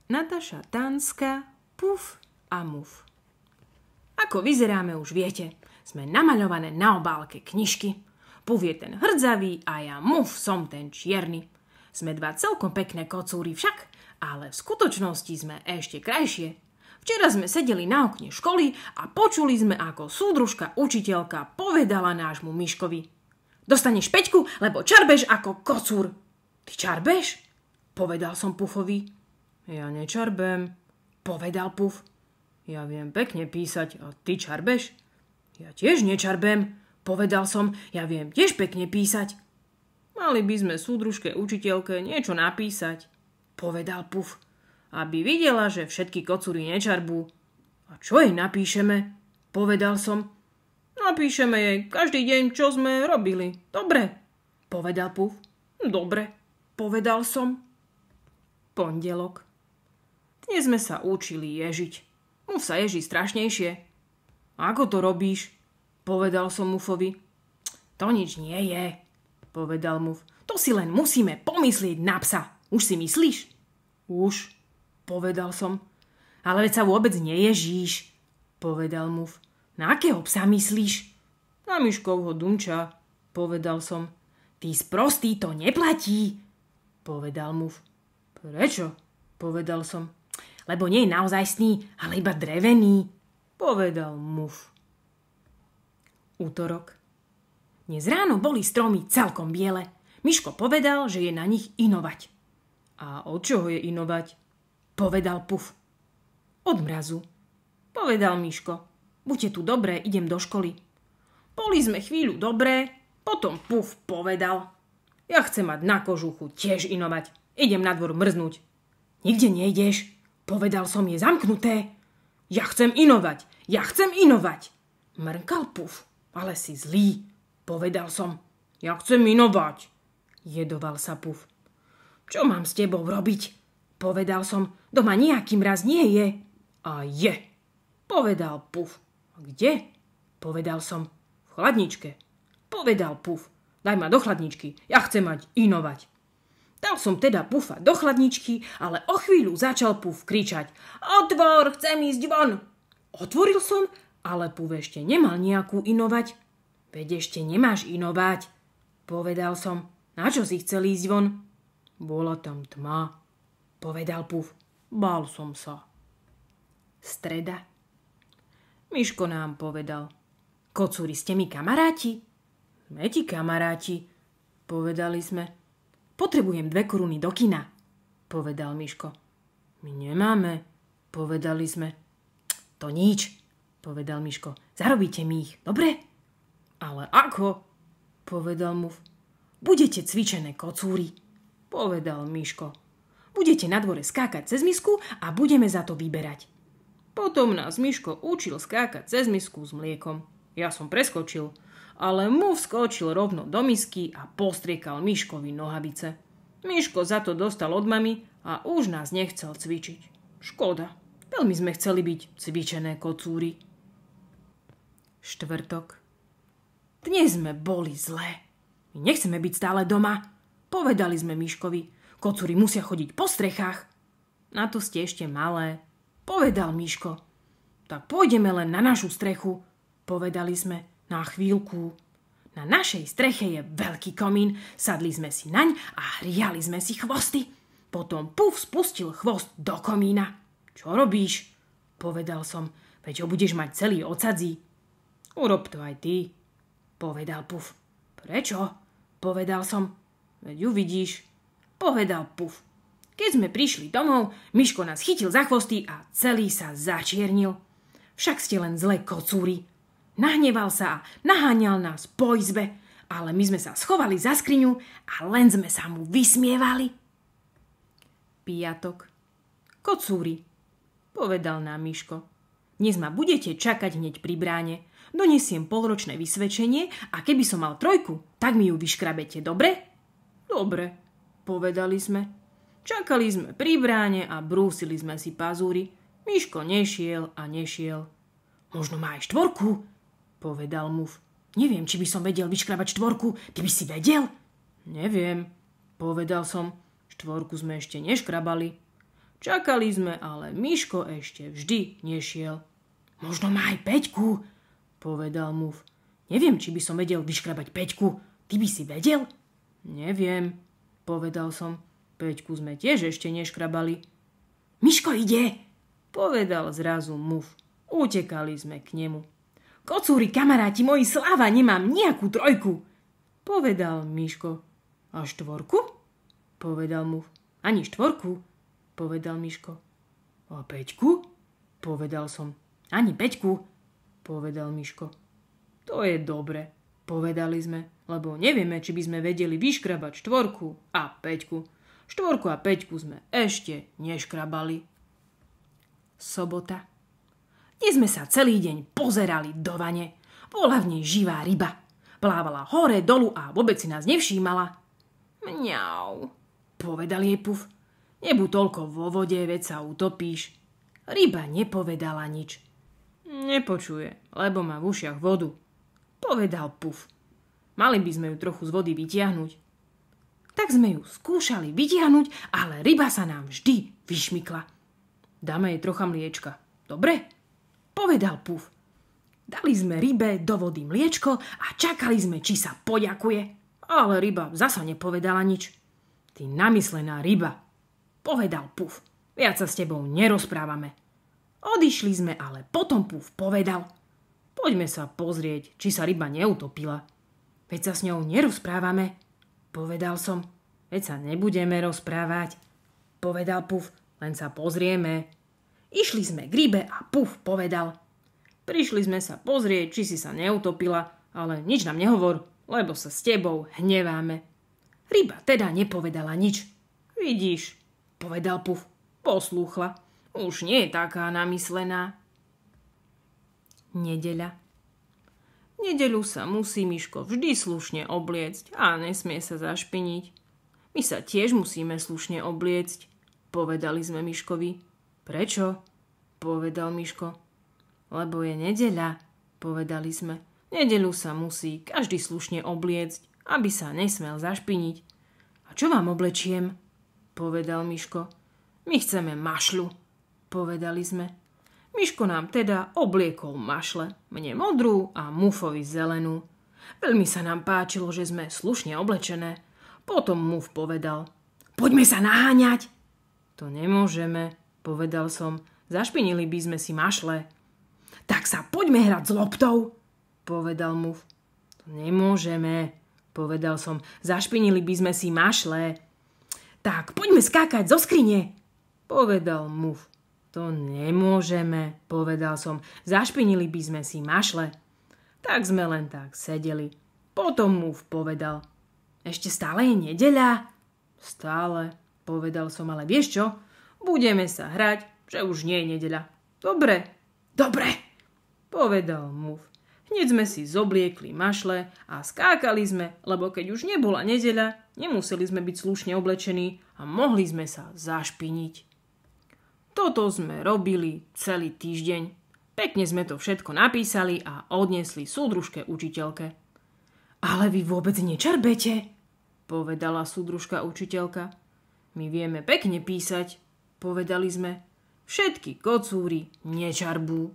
Nataša Tánska, Puf a Muf. Ako vyzeráme už viete, sme namaľované na obálke knižky. Puf je ten hrdzavý a ja Muf som ten čierny. Sme dva celkom pekné kocúry však, ale v skutočnosti sme ešte krajšie. Včera sme sedeli na okne školy a počuli sme, ako súdružka učiteľka povedala nášmu Miškovi: dostaneš 5, lebo čarbeš ako kocúr. Ty čarbeš? Povedal som Pufovi. Ja nečarbem, povedal Puf. Ja viem pekne písať a ty čarbeš? Ja tiež nečarbem, povedal som. Ja viem tiež pekne písať. Mali by sme súdružke učiteľke niečo napísať, povedal Puf, aby videla, že všetky kocúry nečarbú. A čo jej napíšeme? Povedal som. Napíšeme jej každý deň, čo sme robili. Dobre, povedal Puf. Dobre, povedal som. Pondelok. Dnes sme sa učili ježiť. Muf sa ježí strašnejšie. Ako to robíš? Povedal som Mufovi. To nič nie je, povedal Muf. To si len musíme pomyslieť na psa. Už si myslíš? Už, povedal som. Ale veď sa vôbec neježíš, povedal Muf. Na akého psa myslíš? Na Miškovho Dunča, povedal som. Ty sprostý, to neplatí, povedal Muf. Prečo? Povedal som. Lebo nie je naozajstný, ale iba drevený, povedal Muf. Útorok. Dnes ráno boli stromy celkom biele. Miško povedal, že je na nich inovať. A od čoho je inovať? Povedal Puf. Od mrazu, povedal Miško. Buďte tu dobré, idem do školy. Boli sme chvíľu dobré, potom Puf povedal. Ja chcem mať na kožuchu tiež inovať. Idem na dvor mrznúť. Nikde nejdeš, povedal som, je zamknuté. Ja chcem inovať, Mrkal Puf. Ale si zlý, povedal som. Ja chcem inovať, jedoval sa Puf. Čo mám s tebou robiť? Povedal som. Doma nejaký mraz nie je. A je, povedal Puf. A kde? Povedal som. V chladničke, povedal Puf. Daj ma do chladničky, ja chcem mať inovať. Dal som teda Pufa do chladničky, ale o chvíľu začal Puf kričať. Otvor, chcem ísť von. Otvoril som, ale Puf ešte nemal nejakú inovať. Veď ešte nemáš inovať, povedal som. Na čo si chcel ísť von? Bola tam tma, povedal Puf. Bál som sa. Streda. Miško nám povedal. Kocúri, ste mi kamaráti? Sme ti kamaráti, povedali sme. Potrebujem 2 koruny do kina, povedal Miško. My nemáme, povedali sme. To nič, povedal Miško. Zarobíte mi ich, dobre? Ale ako? Povedal Muf. Budete cvičené kocúry, povedal Miško. Budete na dvore skákať cez misku a budeme za to vyberať. Potom nás Miško učil skákať cez misku s mliekom. Ja som preskočil, ale Muf skočil rovno do misky a postriekal Miškovi nohavice. Miško za to dostal od mami a už nás nechcel cvičiť. Škoda, veľmi sme chceli byť cvičené kocúry. Štvrtok. Dnes sme boli zlé. My nechceme byť stále doma, povedali sme Miškovi. Kocúry musia chodiť po strechách. Na to ste ešte malé, povedal Miško. Tak pôjdeme len na našu strechu, povedali sme. Na chvíľku. Na našej streche je veľký komín, sadli sme si naň a hriali sme si chvosty. Potom Puf spustil chvost do komína. Čo robíš? Povedal som. Veď ho budeš mať celý odsadzí. Urob to aj ty, povedal Puf. Prečo? Povedal som. Veď uvidíš, povedal Puf. Keď sme prišli domov, Miško nás chytil za chvosty a celý sa začiernil. Však ste len zlé kocúry. Nahneval sa a naháňal nás po izbe, ale my sme sa schovali za skriňu a len sme sa mu vysmievali. Piatok. Kocúri, povedal nám Miško. Dnes ma budete čakať hneď pri bráne. Donesiem polročné vysvedčenie a keby som mal 3, tak mi ju vyškrabete, dobre? Dobre, povedali sme. Čakali sme pri bráne a brúsili sme si pazúry. Miško nešiel a nešiel. Možno má aj 4, povedal Muf. Neviem, či by som vedel vyškrabať 4. Ty by si vedel? Neviem, povedal som. 4 sme ešte neškrabali. Čakali sme, ale Miško ešte vždy nešiel. Možno má aj Peťku, povedal Muf. Neviem, či by som vedel vyškrabať Peťku. Ty by si vedel? Neviem, povedal som. Peťku sme tiež ešte neškrabali. Miško ide, povedal zrazu Muf. Utekali sme k nemu. Kocúri, kamaráti moji, sláva, nemám nejakú trojku, povedal Miško. A štvorku? Povedal Muf. Ani štvorku, povedal Miško. A Peťku? Povedal som. Ani Peťku, povedal Miško. To je dobre, povedali sme, lebo nevieme, či by sme vedeli vyškrabať štvorku a Peťku. Štvorku a Peťku sme ešte neškrabali. Sobota. Dnes sme sa celý deň pozerali do vane. Bola v nej živá ryba. Plávala hore, dolu a vôbec si nás nevšímala. Mňau, povedal jej Puf. Nebuď toľko vo vode, veď sa utopíš. Ryba nepovedala nič. Nepočuje, lebo má v ušiach vodu, povedal Puf. Mali by sme ju trochu z vody vytiahnuť. Tak sme ju skúšali vytiahnuť, ale ryba sa nám vždy vyšmykla. Dáme jej trocha mliečka. Dobre? Povedal Puf. Dali sme rybe do vody mliečko a čakali sme, či sa poďakuje. Ale ryba zasa nepovedala nič. Ty namyslená ryba, povedal Puf. Viac sa s tebou nerozprávame. Odišli sme, ale potom Puf povedal. Poďme sa pozrieť, či sa ryba neutopila. Veď sa s ňou nerozprávame, povedal som. Veď sa nebudeme rozprávať, povedal Puf, len sa pozrieme. Išli sme k rybe a Puf povedal. Prišli sme sa pozrieť, či si sa neutopila, ale nič nám nehovor, lebo sa s tebou hneváme. Ryba teda nepovedala nič. Vidíš, povedal Puf, poslúchla. Už nie je taká namyslená. Nedeľa. V nedeľu sa musí Miško vždy slušne obliecť a nesmie sa zašpiniť. My sa tiež musíme slušne obliecť, povedali sme Miškovi. Prečo? Povedal Miško. Lebo je nedeľa, povedali sme. V nedeľu sa musí každý slušne obliecť, aby sa nesmel zašpiniť. A čo vám oblečiem? Povedal Miško. My chceme mašľu, povedali sme. Miško nám teda obliekol mašle, mne modrú a Mufovi zelenú. Veľmi sa nám páčilo, že sme slušne oblečené. Potom Muf povedal. Poďme sa naháňať. To nemôžeme, povedal som. Zašpinili by sme si mašle. Tak sa poďme hrať s loptou, povedal Muf. To nemôžeme, povedal som. Zašpinili by sme si mašle. Tak poďme skákať zo skrine, povedal Muf. To nemôžeme, povedal som. Zašpinili by sme si mašle. Tak sme len tak sedeli. Potom Muf povedal. Ešte stále je nedeľa? Stále, povedal som, ale vieš čo? Budeme sa hrať, že už nie je nedeľa. Dobre, povedal Muf. Hneď sme si zobliekli mašle a skákali sme, lebo keď už nebola nedeľa, nemuseli sme byť slušne oblečení a mohli sme sa zašpiniť. Toto sme robili celý týždeň. Pekne sme to všetko napísali a odniesli súdružke učiteľke. Ale vy vôbec nečarbete, povedala súdružka učiteľka. My vieme pekne písať, povedali sme. Všetky kocúri nečarbú.